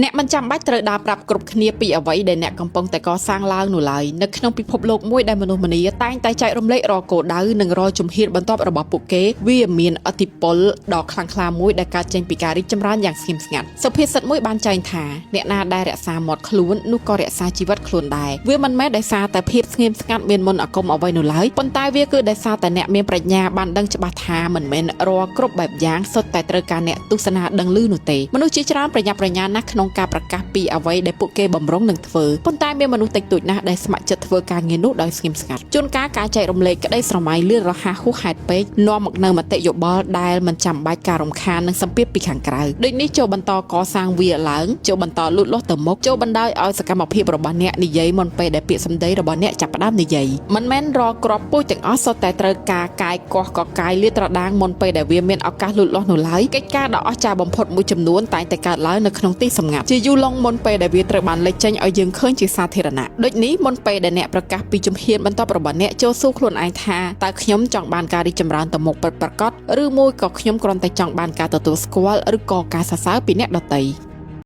អ្នកមិនចាំបាច់ត្រូវដើរប្រាប់គ្រប់គ្នាពីអ្វីដែលអ្នកកំពុងតែកសាងឡើងនោះឡើយនៅក្នុងពិភពលោកមួយដែលមនុស្សម្នាតែងតែចែករំលែករកគោលដៅនិងរកជំហានបន្ទាប់របស់ពួកគេវាមានឥទ្ធិពលដ៏ខ្លាំងក្លាមួយដែលកើតចេញពីការរីកចម្រើនយ៉ាងស្ងៀមស្ងាត់សុភាសិតមួយបានចែងថាអ្នកណាដែលរក្សាមាត់ខ្លួននោះក៏រក្សាជីវិតខ្លួនដែរវាមិនមែនដោយសារតែភាពស្ងៀមស្ងាត់មានមន្តអាគមអ្វីនោះឡើយប៉ុន្តែវាគឺដោយសារតែអ្នកមានប្រាជ្ញាបានដឹងច្បាស់ថាមិនមែនរាល់គ្រប់បែបយ៉ាងសុទ្ធតែត្រូវការអ្នកទស្សនាដឹងឮនោះទេមនុស្សជាច្រើនប្រញាប់ប្រញាល់ណាស់ក្នុងការប្រកាសពីអ្វីដែលពួកគេបំរុងនឹងធ្វើប៉ុន្តែមានមនុស្សតិចតួចណាស់ដែលស្ម័គ្រចិត្តធ្វើការងារនោះដោយស្ងៀមស្ងាត់ជួនកាលការចែករំលែកក្តីស្រមៃលឿនរហ័សហួសហេតុពេកនាំមកនូវមតិយោបល់ដែលមិនចាំបាច់ការរំខាននិងសម្ពាធពីខាងក្រៅដូចនេះចូលបន្តកសាងវាឡើងចូលបន្តលូតលាស់ទៅមុខចូលបណ្ដោយឲ្យសកម្មភាពរបស់អ្នកនិយាយមុនពេលដែលពាក្យសម្ដីរបស់អ្នកចាប់ផ្ដើមនិយាយមិនមែនរាល់គ្រាប់ពូជទាំងអស់សុទ្ធតែត្រូវការកាយកោះកកាយលាតត្រដាងមុនពេលដែលវាមានឱកាសលូតលាស់នោះឡើយកិច្ចការដ៏អស្ចារ្យបំផុតមួយចំនួនតែងតែកើតឡើងនៅក្នុងទីសម្ងាត់ជាយូរឡុងមុនពេលដែលវាត្រូវបានលេចចេញឲ្យយើងឃើញជាសាធារណៈដូចនេះមុនពេលដែលអ្នកប្រកាសពីជំហានបន្តរបស់អ្នកចូលសួរខ្លួនឯងថាតើខ្ញុំចង់បានការរីកចម្រើនទៅមុខពិតប្រាកដឬមួយក៏ខ្ញុំគ្រាន់តែចង់បានការទទួលស្គាល់ឬក៏ការសរសើរពីអ្នកដទៃ